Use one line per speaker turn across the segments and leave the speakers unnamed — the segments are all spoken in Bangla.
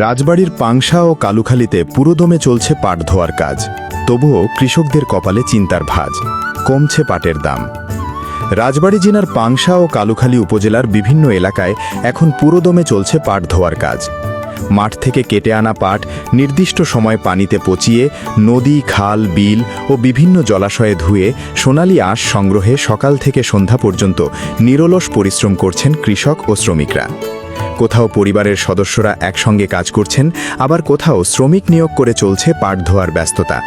রাজবাড়ির পাংশা ও কালুখালীতে পুরোদমে চলছে পাট ধোয়ার কাজ। তবুও কৃষকদের কপালে চিন্তার ভাঁজ, কমছে পাটের দাম। রাজবাড়ী জেলার পাংশা ও কালুখালী উপজেলার বিভিন্ন এলাকায় এখন পুরোদমে চলছে পাট ধোয়ার কাজ। মাঠ থেকে কেটে আনা পাট নির্দিষ্ট সময় পানিতে পচিয়ে নদী, খাল, বিল ও বিভিন্ন জলাশয়ে ধুয়ে সোনালী আঁশ সংগ্রহে সকাল থেকে সন্ধ্যা পর্যন্ত নিরলস পরিশ্রম করছেন কৃষক ও শ্রমিকরা। কোথাও পরিবারের সদস্যরা একসঙ্গে কাজ করছেন, আবার কোথাও শ্রমিক নিয়োগ করে চলছে পাট ধোয়ার ব্যস্ততা।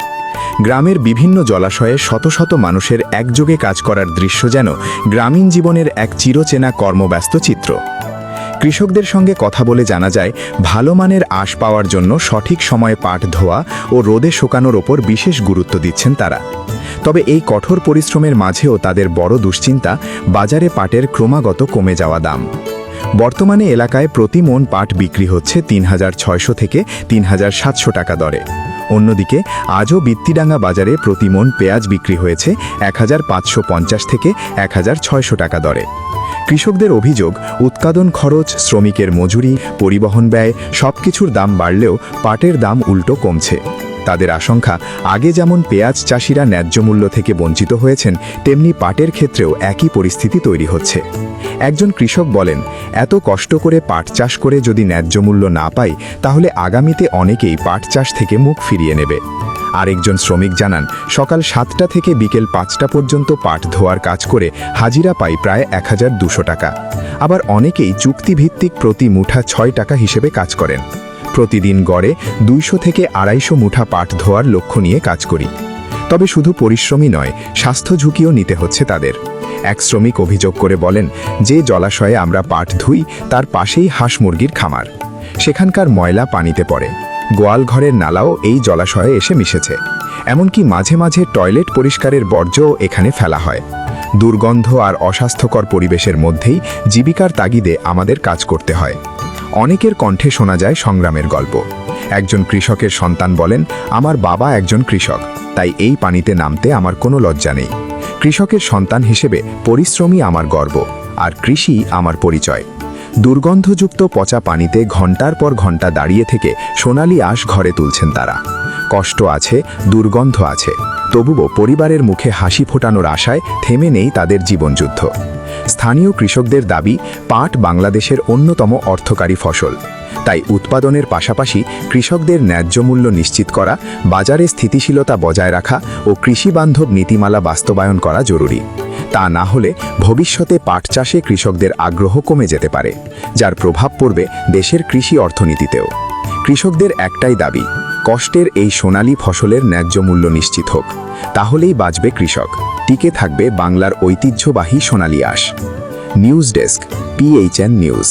গ্রামের বিভিন্ন জলাশয়ে শত শত মানুষের একযোগে কাজ করার দৃশ্য যেন গ্রামীণ জীবনের এক চিরচেনা কর্মব্যস্ত চিত্র। কৃষকদের সঙ্গে কথা বলে জানা যায়, ভালো মানের আঁশ পাওয়ার জন্য সঠিক সময়ে পাট ধোয়া ও রোদে শুকানোর ওপর বিশেষ গুরুত্ব দিচ্ছেন তারা। তবে এই কঠোর পরিশ্রমের মাঝেও তাদের বড় দুশ্চিন্তা বাজারে পাটের ক্রমাগত কমে যাওয়া দাম। বর্তমানে এলাকায় প্রতি মণ পাট বিক্রি হচ্ছে ৩৬০০ থেকে ৩৭০০ টাকা দরে। অন্যদিকে আজও বিত্তিডাঙ্গা বাজারে প্রতি মণ পেঁয়াজ বিক্রি হয়েছে ১৫৫০ থেকে ১৬০০ টাকা দরে। কৃষকদের অভিযোগ, উৎপাদন খরচ, শ্রমিকের মজুরি, পরিবহন ব্যয় সবকিছুর দাম বাড়লেও পাটের দাম উল্টো কমছে। তাদের আশঙ্কা, আগে যেমন পেঁয়াজ চাষিরা ন্যায্য মূল্য থেকে বঞ্চিত হয়েছেন, তেমনি পাটের ক্ষেত্রেও একই পরিস্থিতি তৈরি হচ্ছে। একজন কৃষক বলেন, এত কষ্ট করে পাট চাষ করে যদি ন্যায্য মূল্য না পাই, তাহলে আগামীতে অনেকেই পাট চাষ থেকে মুখ ফিরিয়ে নেবে। আরেকজন শ্রমিক জানান, সকাল ৭টা থেকে বিকেল ৫টা পর্যন্ত পাট ধোয়ার কাজ করে হাজিরা পাই প্রায় ১২০০ টাকা। আবার অনেকেই চুক্তিভিত্তিক প্রতি মুঠা ৬ টাকা হিসেবে কাজ করেন। প্রতিদিন গড়ে ২০০ থেকে ২৫০ মুঠা পাট ধোয়ার লক্ষ্য নিয়ে কাজ করি। তবে শুধু পরিশ্রমই নয়, স্বাস্থ্য ঝুঁকিও নিতে হচ্ছে তাদের। এক শ্রমিক অভিযোগ করে বলেন, যে জলাশয়ে আমরা পাট ধুই তার পাশেই হাঁস মুরগির খামার। সেখানকার ময়লা পানিতে পড়ে, গোয়াল ঘরের নালাও এই জলাশয়ে এসে মিশেছে। এমনকি মাঝে মাঝে টয়লেট পরিষ্কারের বর্জ্যও এখানে ফেলা হয়। দুর্গন্ধ আর অস্বাস্থ্যকর পরিবেশের মধ্যেই জীবিকার তাগিদে আমাদের কাজ করতে হয়। অনেকের কণ্ঠে শোনা যায় সংগ্রামের গল্প। একজন কৃষকের সন্তান বলেন, আমার বাবা একজন কৃষক, তাই এই পানিতে নামতে আমার কোনো লজ্জা নেই। কৃষকের সন্তান হিসেবে পরিশ্রমই আমার গর্ব, আর কৃষি আমার পরিচয়। দুর্গন্ধযুক্ত পচা পানিতে ঘন্টার পর ঘন্টা দাঁড়িয়ে থেকে সোনালী আঁশ ঘরে তুলছেন তারা। কষ্ট আছে, দুর্গন্ধ আছে, তবুও পরিবারের মুখে হাসি ফোটানোর আশায় থেমে নেই তাদের জীবনযুদ্ধ। স্থানীয় কৃষকদের দাবি, পাট বাংলাদেশের অন্যতম অর্থকারী ফসল। তাই উৎপাদনের পাশাপাশি কৃষকদের ন্যায্য মূল্য নিশ্চিত করা, বাজারে স্থিতিশীলতা বজায় রাখা ও কৃষিবান্ধব নীতিমালা বাস্তবায়ন করা জরুরি। তা না হলে ভবিষ্যতে পাট চাষে কৃষকদের আগ্রহ কমে যেতে পারে, যার প্রভাব পড়বে দেশের কৃষি অর্থনীতিতেও। কৃষকদের একটাই দাবি, কষ্টের এই সোনালী ফসলের ন্যায্য মূল্য নিশ্চিত হোক। তাহলেই বাঁচবে কৃষক, টিকে থাকবে বাংলার ঐতিহ্যবাহী সোনালী আঁশ। News desk, PHN news.